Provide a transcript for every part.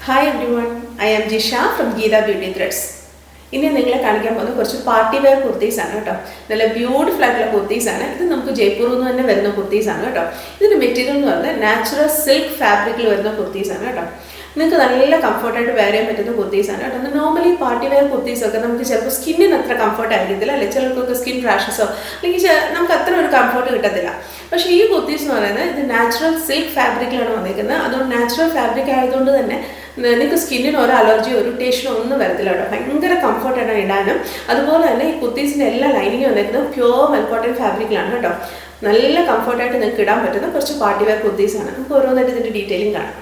Hi everyone, I am Jisha from Geeta Beauty Threads. ഇനി നിങ്ങളെ കാണിക്കാൻ പോകുന്ന കുറച്ച് പാർട്ടി വെയർ കുർത്തീസ് ആണ് കേട്ടോ. നല്ല ബ്യൂട്ടിഫുൾ ആയിട്ടുള്ള കുർത്തീസ് ആണ്. ഇത് നമുക്ക് ജയ്പൂരിൽ നിന്ന് തന്നെ വരുന്ന കുർത്തീസ് ആണ് കേട്ടോ. ഇതിന്റെ മെറ്റീരിയൽ എന്ന് പറഞ്ഞാൽ നാച്ചുറൽ സിൽക്ക് ഫാബ്രിക്കിൽ വരുന്ന കുർത്തീസ് ആണ് കേട്ടോ. നിങ്ങൾക്ക് നല്ല കംഫർട്ടായിട്ട് വെയർ ചെയ്യാൻ പറ്റുന്ന കുർത്തീസ് ആണ് കേട്ടോ. നോർമലി പാർട്ടി വെയർ കുർത്തീസ് ഒക്കെ നമുക്ക് ചിലപ്പോൾ സ്കിന്നിന് അത്ര കംഫർട്ട് ആയിരിക്കത്തില്ല, അല്ലെ ചിലർക്കൊക്കെ സ്കിൻ റാഷസോ അല്ലെങ്കിൽ നമുക്ക് അത്ര ഒരു കംഫർട്ട് കിട്ടത്തില്ല. പക്ഷേ ഈ കുർത്തീസ് എന്ന് പറയുന്നത് ഇത് നാച്ചുറൽ സിൽക്ക് ഫാബ്രിക്കിലാണ് വന്നിരിക്കുന്നത്. അതുകൊണ്ട് നാച്ചുറൽ ഫാബ്രിക് ആയതുകൊണ്ട് തന്നെ നിങ്ങൾക്ക് സ്കിന്നിന് ഒരു അലർജിയോ ഇറിറ്റേഷനോ ഒന്നും വരത്തില്ല കേട്ടോ. ഭയങ്കര കംഫർട്ടാണ് ഇടാനും. അതുപോലെ തന്നെ ഈ കുർത്തീസിൻ്റെ എല്ലാ ലൈനിങ്ങും വന്നിരിക്കുന്നത് പ്യുവർ മെൽക്കോട്ടൺ ഫാബ്രിക്കിലാണ് കേട്ടോ. നല്ല കംഫർട്ടായിട്ട് നിങ്ങൾക്ക് ഇടാൻ പറ്റുന്ന കുറച്ച് പാർട്ടി വെയർ കുർത്തീസാണ്. നമുക്ക് ഓരോന്നായിട്ട് ഇതിൻ്റെ ഡീറ്റെയിലിംഗ് കാണാം.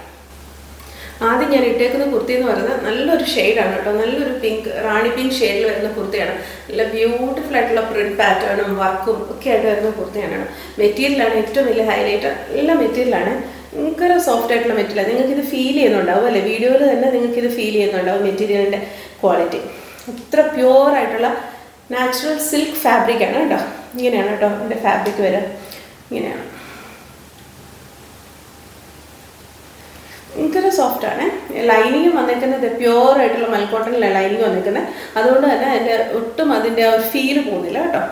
ആദ്യം ഞാൻ ഇട്ടേക്കുന്ന കുർത്തി എന്ന് പറയുന്നത് നല്ലൊരു ഷെയ്ഡാണ് കേട്ടോ. നല്ലൊരു പിങ്ക്, റാണി പിങ്ക് ഷെയ്ഡിൽ വരുന്ന കുർത്തിയാണ്. നല്ല ബ്യൂട്ടിഫുൾ ആയിട്ടുള്ള പ്രിന്റ് പാറ്റേണും വർക്കും ഒക്കെ ആയിട്ട് വരുന്ന കുർത്തിയാണ്. മെറ്റീരിയലാണ് ഏറ്റവും വലിയ ഹൈലൈറ്റ്. എല്ലാ മെറ്റീരിയലാണ് ഭയങ്കര സോഫ്റ്റ് ആയിട്ടുള്ള മെറ്റീരിയലാണ്. നിങ്ങൾക്കിത് ഫീൽ ചെയ്യുന്നുണ്ടാവും അല്ലേ, വീഡിയോയിൽ തന്നെ നിങ്ങൾക്കിത് ഫീൽ ചെയ്യുന്നുണ്ടാവും മെറ്റീരിയലിൻ്റെ ക്വാളിറ്റി. അത്ര പ്യുവർ ആയിട്ടുള്ള നാച്ചുറൽ സിൽക്ക് ഫാബ്രിക്കാണ് കേട്ടോ. ഇങ്ങനെയാണ് കേട്ടോ എൻ്റെ ഫാബ്രിക് വരിക. ഇങ്ങനെയാണ്, ഭയങ്കര സോഫ്റ്റാണ്. ലൈനിങ് വന്നിരിക്കുന്നത് പ്യുവർ ആയിട്ടുള്ള മൽക്കോട്ടണിലെ ലൈനിങ് വന്നിരിക്കുന്നത്. അതുകൊണ്ട് തന്നെ അതിൻ്റെ ഒട്ടും അതിൻ്റെ ഒരു ഫീല് പോകുന്നില്ല കേട്ടോ.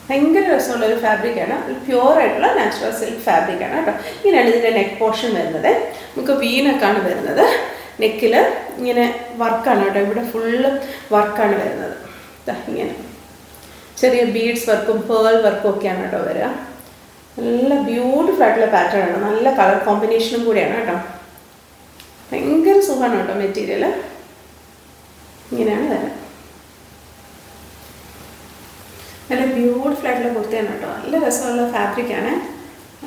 ഭയങ്കര രസമുള്ള ഒരു ഫാബ്രിക്കാണ്. പ്യുവർ ആയിട്ടുള്ള നാച്ചുറൽ സിൽക്ക് ഫാബ്രിക്കാണ് കേട്ടോ. ഇങ്ങനെയാണ് ഇതിൻ്റെ നെക്ക് പോർഷൻ വരുന്നത്. നമുക്ക് വീനക്കാണ് വരുന്നത്. നെക്കിൽ ഇങ്ങനെ വർക്കാണ് കേട്ടോ. ഇവിടെ ഫുള്ള് വർക്കാണ് വരുന്നത്. ഇങ്ങനെ ചെറിയ ബീഡ്സ് വർക്കും പേൾ വർക്കും ഒക്കെയാണ് കേട്ടോ വരിക. നല്ല ബ്യൂട്ടിഫുൾ ആയിട്ടുള്ള പാറ്റേൺ ആണ്. നല്ല കളർ കോമ്പിനേഷനും കൂടിയാണ് കേട്ടോ. ഭയങ്കര സുഖമാണ് കേട്ടോ മെറ്റീരിയൽ. ഇങ്ങനെയാണ് വരാം. നല്ല ബ്യൂട്ടിഫുൾ ആയിട്ടുള്ള കുർത്തിയാണ് കേട്ടോ. നല്ല രസമുള്ള ഫാബ്രിക്കാണ്.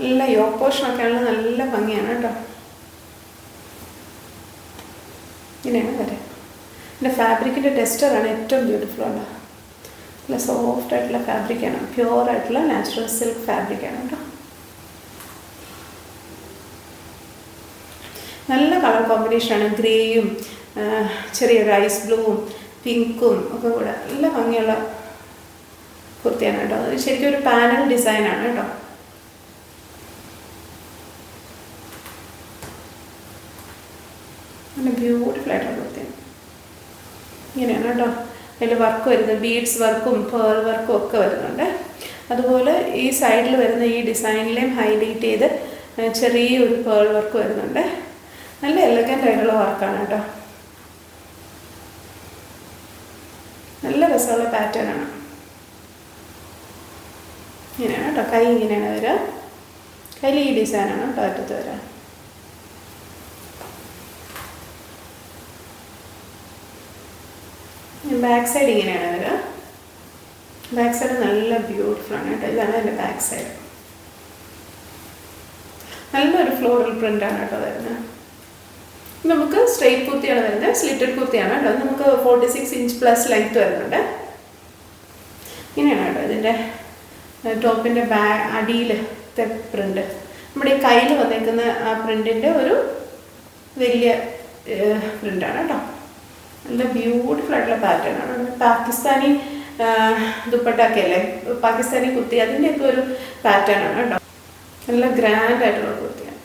നല്ല യോക്ക് പോർഷനൊക്കെ ആണെങ്കിൽ നല്ല ഭംഗിയാണ് കേട്ടോ. ഇങ്ങനെയാണ് വരാം. എൻ്റെ ഫാബ്രിക്കിൻ്റെ ടെക്സ്ചറാണ് ഏറ്റവും ബ്യൂട്ടിഫുൾ ഉള്ളത്. നല്ല സോഫ്റ്റ് ആയിട്ടുള്ള ഫാബ്രിക്കാണ്. പ്യുവർ ആയിട്ടുള്ള നാച്ചുറൽ സിൽക്ക് ഫാബ്രിക്കാണ് കേട്ടോ. നല്ല കളർ കോമ്പിനേഷനാണ്. ഗ്രേയും ചെറിയൊരു ഐസ് ബ്ലൂവും പിങ്കും ഒക്കെ കൂടെ നല്ല ഭംഗിയുള്ള കുർത്തിയാണ് കേട്ടോ. അത് ശരിക്കും ഒരു പാനൽ ഡിസൈനാണ് കേട്ടോ. നല്ല ബ്യൂട്ടിഫുൾ ആയിട്ടുള്ള കുർത്തിയാണ്. ഇങ്ങനെയാണ് കേട്ടോ. അതിൽ വർക്ക് വരുന്നത് ബീഡ്സ് വർക്കും പേൾ വർക്കും ഒക്കെ വരുന്നുണ്ട്. അതുപോലെ ഈ സൈഡിൽ വരുന്ന ഈ ഡിസൈനിലേയും ഹൈലൈറ്റ് ചെയ്ത് ചെറിയൊരു പേൾ വർക്ക് വരുന്നുണ്ട്. നല്ല എലഗൻ്റ് ആയിട്ടുള്ള വർക്കാണ് കേട്ടോ. നല്ല രസമുള്ള പാറ്റേൺ ആണ്. ഇങ്ങനെയാണ് കേട്ടോ. കൈ ഇങ്ങനെയാണ് വരിക. കയ്യിൽ ഈ ഡിസൈനാണ് കേട്ടോ അറ്റത്ത് വരിക. ബാക്ക് സൈഡ് ഇങ്ങനെയാണ് വരിക. ബാക്ക് സൈഡ് നല്ല ബ്യൂട്ടിഫുൾ ആണ് കേട്ടോ. ഇതാണ് എൻ്റെ ബാക്ക് സൈഡ്. നല്ലൊരു ഫ്ലോറൽ പ്രിൻ്റാണ് കേട്ടോ വരുന്നത്. നമുക്ക് സ്ട്രെയിറ്റ് കുർത്തിയാണ് വരുന്നത്. സ്ലിറ്റഡ് കുർത്തിയാണ് കേട്ടോ. നമുക്ക് 46 ഇഞ്ച് പ്ലസ് ലെങ്ത് വരുന്നുണ്ട്. ഇങ്ങനെയാണ് കേട്ടോ ഇതിൻ്റെ ടോപ്പിൻ്റെ അടിയിലത്തെ പ്രിൻ്റ്. നമ്മുടെ ഈ കയ്യിൽ വന്നേക്കുന്ന ആ പ്രിൻറ്റിൻ്റെ ഒരു വലിയ പ്രിൻ്റാണ് കേട്ടോ. നല്ല ബ്യൂട്ടിഫുൾ ആയിട്ടുള്ള പാറ്റേൺ ആണ്. പാകിസ്ഥാനി ദുപ്പട്ടൊക്കെ അല്ലേ, പാകിസ്ഥാനി കുർത്തി, അതിൻ്റെയൊക്കെ ഒരു പാറ്റേൺ ആണ് കേട്ടോ. നല്ല ഗ്രാൻഡ് ആയിട്ടുള്ള കുർത്തിയാണ്.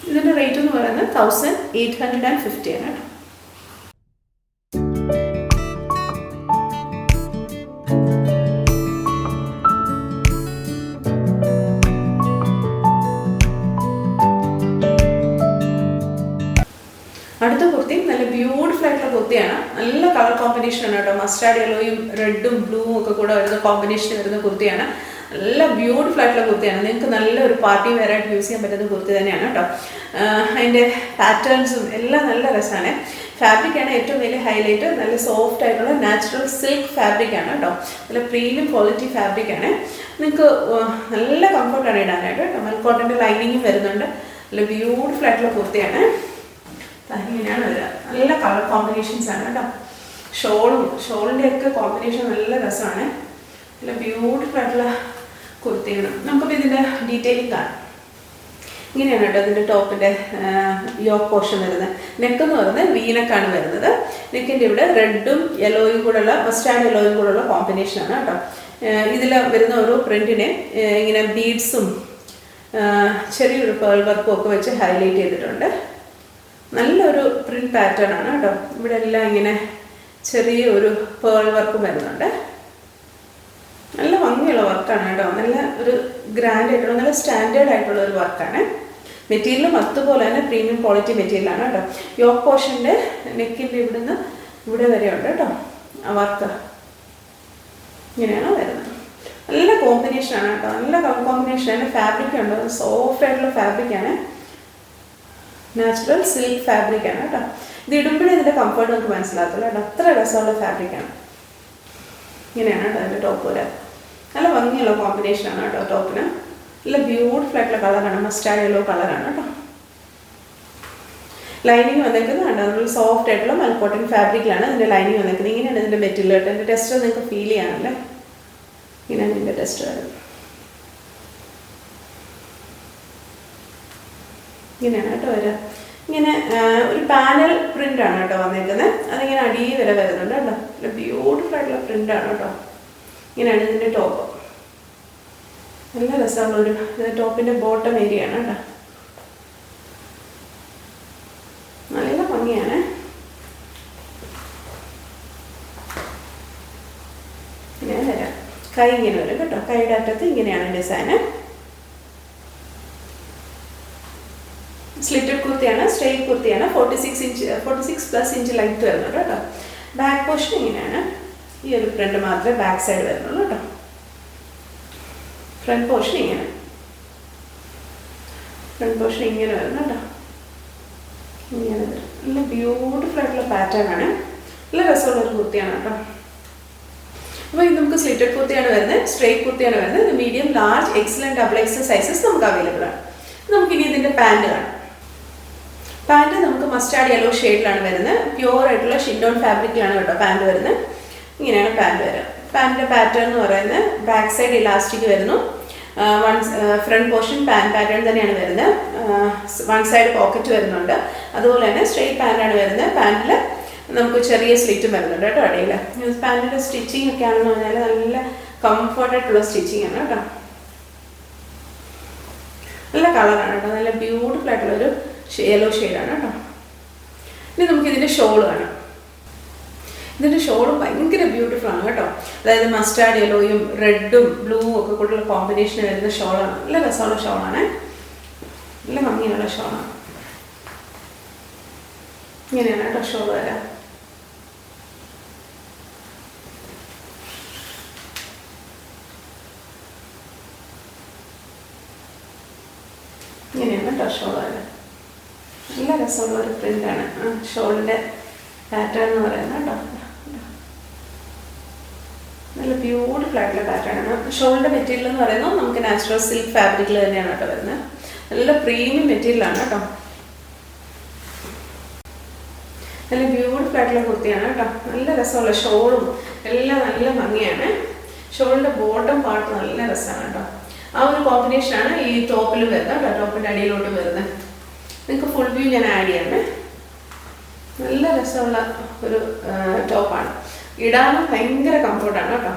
ഇതിൻ്റെ റേറ്റ് എന്ന് പറയുന്നത് 1850 ആണ് കേട്ടോ. അടുത്ത കുർത്തി നല്ല ബ്യൂട്ടിഫുൾ ആയിട്ടുള്ള കുർത്തിയാണ്. നല്ല കളർ കോമ്പിനേഷനാണ് കേട്ടോ. മസ്റ്റാർഡ് യെല്ലോയും റെഡും ബ്ലൂവും ഒക്കെ കൂടെ വരുന്ന കോമ്പിനേഷൻ വരുന്ന കുർത്തിയാണ്. നല്ല ബ്യൂട്ടിഫുൾ ആയിട്ടുള്ള കുർത്തിയാണ്. നിങ്ങൾക്ക് നല്ലൊരു പാർട്ടി വെയർ ആയിട്ട് യൂസ് ചെയ്യാൻ പറ്റുന്ന കുർത്തി തന്നെയാണ് കേട്ടോ. അതിൻ്റെ പാറ്റേൺസും എല്ലാം നല്ല രസമാണ്. ഫാബ്രിക്കാണ് ഏറ്റവും വലിയ ഹൈലൈറ്റ്. നല്ല സോഫ്റ്റ് ആയിട്ടുള്ള നാച്ചുറൽ സിൽക്ക് ഫാബ്രിക്കാണ് കേട്ടോ. നല്ല പ്രീമിയം ക്വാളിറ്റി ഫാബ്രിക്കാണ്. നിങ്ങൾക്ക് നല്ല കംഫർട്ടാണ് ഇടാനായിട്ട് കേട്ടോ. മൽക്കോട്ടൻ്റെ ലൈനിങ്ങും വരുന്നുണ്ട്. നല്ല ബ്യൂട്ടിഫുൾ ആയിട്ടുള്ള കുർത്തിയാണ്. ഇങ്ങനെയാണ് വരിക. നല്ല കളർ കോമ്പിനേഷൻസ് ആണ് കേട്ടോ. ഷോളിൻ്റെ ഒക്കെ കോമ്പിനേഷൻ നല്ല രസമാണ്. നല്ല ബ്യൂട്ടിഫുൾ ആയിട്ടുള്ള കുർത്തിയാണ്. നമുക്കിപ്പോൾ ഇതിൻ്റെ ഡീറ്റെയിലിംഗ് കാണാം. ഇങ്ങനെയാണ് കേട്ടോ ഇതിൻ്റെ ടോപ്പിൻ്റെ യോക്ക് പോർഷൻ വരുന്നത്. നെക്ക് എന്ന് പറയുന്നത് വീനക്കാണ് വരുന്നത്. നെക്കിൻ്റെ ഇവിടെ റെഡും യെല്ലോയും കൂടെയുള്ള മസ്റ്റാർഡ് യെല്ലോയും കൂടെയുള്ള കോമ്പിനേഷനാണ് കേട്ടോ. ഇതിൽ വരുന്ന ഓരോ പ്രിൻറ്റിനെ ഇങ്ങനെ ബീഡ്സും ചെറിയൊരു പേൾ വർക്കും ഒക്കെ വെച്ച് ഹൈലൈറ്റ് ചെയ്തിട്ടുണ്ട്. നല്ലൊരു പ്രിൻറ്റ് പാറ്റേൺ ആണ് കേട്ടോ. ഇവിടെ എല്ലാം ഇങ്ങനെ ചെറിയൊരു പേൾ വർക്കും വരുന്നുണ്ട്. നല്ല ഭംഗിയുള്ള വർക്കാണ് കേട്ടോ. നല്ല ഒരു ഗ്രാൻഡ് ആയിട്ടുള്ള നല്ല സ്റ്റാൻഡേർഡ് ആയിട്ടുള്ള ഒരു വർക്കാണ്. മെറ്റീരിയലും അതുപോലെ തന്നെ പ്രീമിയം ക്വാളിറ്റി മെറ്റീരിയലാണ് കേട്ടോ. യോക്ക് പോർഷൻ്റെ നെക്കിൻ്റെ ഇവിടുന്ന് ഇവിടെ വരെ ഉണ്ട് കേട്ടോ ആ വർക്ക്. ഇങ്ങനെയാണ് വരുന്നത്. നല്ല കോമ്പിനേഷനാണ് കേട്ടോ. നല്ല കോമ്പിനേഷനാണ്. ഫാബ്രിക് ഉണ്ട്, സോഫ്റ്റ് ആയിട്ടുള്ള ഫാബ്രിക്കാണ്. നാച്ചുറൽ സിൽക്ക് ഫാബ്രിക്കാണ് കേട്ടോ. ഇത് ഇടുമ്പോഴേ ഇതിൻ്റെ കംഫർട്ട് നമുക്ക് മനസ്സിലാകത്തുള്ളൂ കേട്ടോ. അത്ര രസമുള്ള ഫാബ്രിക്കാണ്. ഇങ്ങനെയാണ് കേട്ടോ അതിൻ്റെ ടോപ്പ് വരാൻ. നല്ല ഭംഗിയുള്ള കോമ്പിനേഷനാണ് കേട്ടോ ടോപ്പിന്. നല്ല ബ്യൂട്ടിഫുൾ ആയിട്ടുള്ള കളറാണ്. മസ്റ്റാർഡ് യെല്ലോ കളറാണ് കേട്ടോ. ലൈനിങ് വന്നേക്കുന്നത് കണ്ടോ, നമ്മൾ സോഫ്റ്റ് ആയിട്ടുള്ള മൽക്കോട്ടൺ ഫാബ്രിക്കിലാണ് ഇതിൻ്റെ ലൈനിങ് വന്നേക്കുന്നത്. ഇങ്ങനെയാണ് ഇതിൻ്റെ മെറ്റീരിയൽ കേട്ടോ. എൻ്റെ ടെസ്റ്റർ നിങ്ങൾക്ക് ഫീൽ ചെയ്യാനല്ലേ. ഇങ്ങനെയാണ് ഇതിൻ്റെ ടെസ്റ്റർ വരുന്നത്. ഇങ്ങനെയാണ് കേട്ടോ വരിക. ഇങ്ങനെ ഒരു പാനൽ പ്രിൻ്റാണ് കേട്ടോ വന്നേക്കുന്നത്. അതിങ്ങനെ അടി വരെ വരുന്നുണ്ട് കേട്ടോ. നല്ല ബ്യൂട്ടിഫുൾ ആയിട്ടുള്ള പ്രിൻ്റാണ് കേട്ടോ. ഇങ്ങനെയാണ് ഇതിൻ്റെ ടോപ്പ്. നല്ല രസമുള്ളൊരു ടോപ്പിൻ്റെ ബോട്ടം ഏരിയ ആണ് കേട്ടോ. നല്ല ഭംഗിയാണ്. ഇങ്ങനെ വരാം. കൈ ഇങ്ങനെ വരും കേട്ടോ. കൈയുടെ അറ്റത്ത് ഇങ്ങനെയാണ് ഡിസൈന്. സ്ലിറ്റഡ് കുർത്തിയാണ്, സ്ട്രെയിറ്റ് കുർത്തിയാണ്. 46+ ഇഞ്ച് ലെങ്ത് വരുന്നുണ്ട് കേട്ടോ. ബാക്ക് പോർഷൻ ഇങ്ങനെയാണ്. ഈ ഒരു പ്രിന്റ് മാത്രമേ ബാക്ക് സൈഡ് വരുന്നുള്ളൂ കേട്ടോ. ഫ്രണ്ട് പോർഷൻ ഇങ്ങനെ. ഫ്രണ്ട് പോർഷൻ ഇങ്ങനെ വരുന്നുണ്ടോ. ഇങ്ങനെ വരും. നല്ല ബ്യൂട്ടിഫുൾ ആയിട്ടുള്ള പാറ്റേൺ ആണ്. നല്ല രസമുള്ളൊരു കുർത്തിയാണ് കേട്ടോ. അപ്പോൾ ഇത് നമുക്ക് സ്ലിറ്റഡ് കുർത്തിയാണ് വരുന്നത്, സ്ട്രെയിറ്റ് കുർത്തിയാണ് വരുന്നത്. ഇത് medium, large, Excel and double XL sizes നമുക്ക് അവൈലബിൾ ആണ്. നമുക്കിനി ഇതിൻ്റെ പാൻറ് കാണാം. പാൻറ് നമുക്ക് മസ്റ്റാർഡ് യെല്ലോ ഷെയ്ഡിലാണ് വരുന്നത്. പ്യുവർ ആയിട്ടുള്ള ഷിൻഡോൺ ഫാബ്രിക്കിലാണ് കേട്ടോ പാൻറ് വരുന്നത്. ഇങ്ങനെയാണ് പാൻറ് വരിക. പാൻറ്റിൻ്റെ പാറ്റേൺ എന്ന് പറയുന്നത് ബാക്ക് സൈഡ് ഇലാസ്റ്റിക് വരുന്നു. ഫ്രണ്ട് പോർഷൻ പാറ്റേൺ തന്നെയാണ് വരുന്നത്. വൺ സൈഡ് പോക്കറ്റ് വരുന്നുണ്ട്. അതുപോലെ തന്നെ സ്ട്രെയിറ്റ് പാൻറ്റാണ് വരുന്നത്. പാൻറ്റിൽ നമുക്ക് ചെറിയ സ്ലിറ്റും വരുന്നുണ്ട് കേട്ടോ അടിയിൽ. പാൻറ്റിൻ്റെ സ്റ്റിച്ചിങ് ഒക്കെ ആണെന്ന് പറഞ്ഞാൽ നല്ല കംഫർട്ടായിട്ടുള്ള സ്റ്റിച്ചിങ് ആണ് കേട്ടോ. നല്ല കളറാണ് കേട്ടോ. നല്ല ബ്യൂട്ടിഫുൾ ആയിട്ടുള്ളൊരു യെല്ലോ ഷെയ്ഡാണ് കേട്ടോ. ഇനി നമുക്ക് ഇതിൻ്റെ ഷോൾ കാണാം. ഇതിൻ്റെ ഷോളും ഭയങ്കര ബ്യൂട്ടിഫുൾ ആണ് കേട്ടോ. അതായത് മസ്റ്റാർഡ് യെല്ലോയും റെഡും ബ്ലൂവും ഒക്കെ കൂട്ടുള്ള കോമ്പിനേഷൻ വരുന്ന ഷോളാണ്. നല്ല രസമുള്ള ഷോളാണ്. നല്ല ഭംഗിയുള്ള ഷോളാണ്. ഇങ്ങനെയാണ് കേട്ടോ ഷോൾ വരാം. ഇങ്ങനെയാണ് കേട്ടോ ഷോൾ വരാം. നല്ല രസമുള്ള ഒരു പ്രിൻ്റാണ് ഷോളിൻ്റെ പാറ്റേൺ എന്ന് പറയുന്നത് കേട്ടോ. നല്ല ബ്യൂട്ടിഫുൾ ആയിട്ടുള്ള പാറ്റേൺ ആണ്. ഷോളിൻ്റെ മെറ്റീരിയൽ എന്ന് പറയുന്നത് നമുക്ക് നാച്ചുറൽ സിൽക്ക് ഫാബ്രിക്കിൽ തന്നെയാണ് കേട്ടോ വരുന്നത്. നല്ല പ്രീമിയം മെറ്റീരിയലാണ് കേട്ടോ. നല്ല ബ്യൂട്ടിഫുൾ ആയിട്ടുള്ള കുർത്തിയാണ് കേട്ടോ. നല്ല രസമുള്ള ഷോളും എല്ലാം നല്ല ഭംഗിയാണ്. ഷോളിൻ്റെ ബോട്ടം പാർട്ട് നല്ല രസമാണ് കേട്ടോ. ആ ഒരു കോമ്പിനേഷനാണ് ഈ ടോപ്പിൽ വരുന്നത് കേട്ടോ. ടോപ്പിൻ്റെ അടിയിലോട്ട് വരുന്നത്. നിങ്ങൾക്ക് ഫുൾ വ്യൂ ഞാൻ ആഡ് ചെയ്യണേ. നല്ല രസമുള്ള ഒരു ടോപ്പാണ്. ഇടാനും ഭയങ്കര കംഫർട്ടാണ് കേട്ടോ.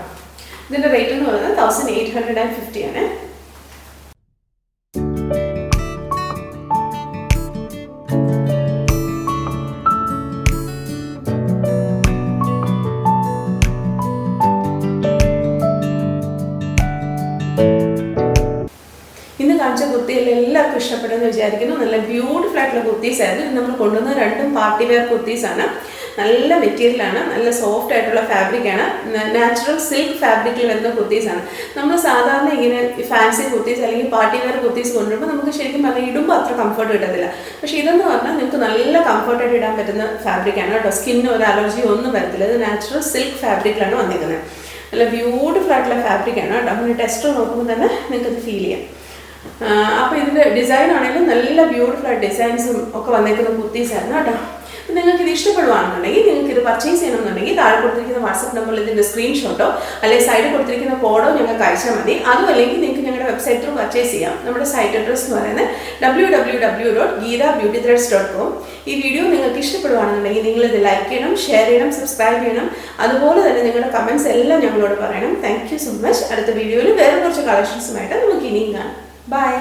ഇതിൻ്റെ റേറ്റ് എന്ന് പറയുന്നത് 1850 ആണ്. ഇന്ന് കാണിച്ച കുർത്തിയെല്ലാം എല്ലാവർക്കും ഇഷ്ടപ്പെടുമെന്ന് വിചാരിക്കുന്നു. നല്ല ബ്യൂട്ടിഫുൾ ആയിട്ടുള്ള കുർത്തീസ് ആയിരുന്നു. ഇത് നമ്മൾ കൊണ്ടുവന്ന രണ്ടും പാർട്ടി വെയർ കുർത്തീസാണ്. നല്ല മെറ്റീരിയലാണ്. നല്ല സോഫ്റ്റ് ആയിട്ടുള്ള ഫാബ്രിക്കാണ്. നാച്ചുറൽ സിൽക്ക് ഫാബ്രിക്കിൽ വരുന്ന കുർത്തീസാണ്. നമ്മൾ സാധാരണ ഇങ്ങനെ ഫാൻസി കുർത്തീസ് അല്ലെങ്കിൽ പാർട്ടി വെയർ കുർത്തീസ് കൊണ്ടുവരുമ്പോൾ നമുക്ക് ശരിക്കും പറഞ്ഞാൽ ഇടുമ്പോൾ അത്ര കംഫർട്ട് കിട്ടത്തില്ല. പക്ഷേ ഇതെന്ന് പറഞ്ഞാൽ നിങ്ങൾക്ക് നല്ല കംഫർട്ടായിട്ട് ഇടാൻ പറ്റുന്ന ഫാബ്രിക്കാണ് കേട്ടോ. സ്കിന്നിന് ഒരു അലർജി ഒന്നും വരത്തില്ല. ഇത് നാച്ചുറൽ സിൽക്ക് ഫാബ്രിക്കിലാണ് വന്നിരിക്കുന്നത്. നല്ല ബ്യൂട്ടിഫുൾ ആയിട്ടുള്ള ഫാബ്രിക്കാണ് കേട്ടോ. അങ്ങനെ ടെസ്റ്റർ നോക്കുമ്പോൾ തന്നെ നിങ്ങൾക്കത് ഫീൽ ചെയ്യാം. അപ്പോൾ ഇതിൻ്റെ ഡിസൈൻ ആണെങ്കിലും നല്ല ബ്യൂട്ടിഫുൾ ആയിട്ട് ഡിസൈൻസും ഒക്കെ വന്നേക്കുന്ന കുർത്തീസായിരുന്നു കേട്ടോ. നിങ്ങൾക്ക് ഇത് ഇഷ്ടപ്പെടുവാണെന്നുണ്ടെങ്കിൽ നിങ്ങൾക്ക് ഇത് പർച്ചേസ് ചെയ്യണമെന്നുണ്ടെങ്കിൽ താഴെ കൊടുത്തിരിക്കുന്ന വാട്സപ്പ് നമ്പറിൽ ഇതിൻ്റെ സ്ക്രീൻഷോട്ടോ അല്ലെങ്കിൽ സൈഡിൽ കൊടുത്തിരിക്കുന്ന കോഡോ ഞങ്ങൾക്ക് അയച്ചാൽ മതി. അതും അല്ലെങ്കിൽ നിങ്ങൾക്ക് ഞങ്ങളുടെ വെബ്സൈറ്റ് ത്രൂ പർച്ചേസ് ചെയ്യാം. നമ്മുടെ സൈറ്റ് അഡ്രസ് എന്ന് പറയുന്നത് www.geethabeautythreads.com. ഈ വീഡിയോ നിങ്ങൾക്ക് ഇഷ്ടപ്പെടുവാണെന്നുണ്ടെങ്കിൽ നിങ്ങളിത് ലൈക്ക് ചെയ്യണം, ഷെയർ ചെയ്യണം, സബ്സ്ക്രൈബ് ചെയ്യണം. അതുപോലെ തന്നെ നിങ്ങളുടെ കമൻറ്റ്സ് എല്ലാം ഞങ്ങളോട് പറയണം. Thank you so much. അടുത്ത വീഡിയോയിൽ വേറെ കുറച്ച് കളക്ഷൻസുമായിട്ട് നമുക്ക് ഇനിയും കാണാം. ബൈ.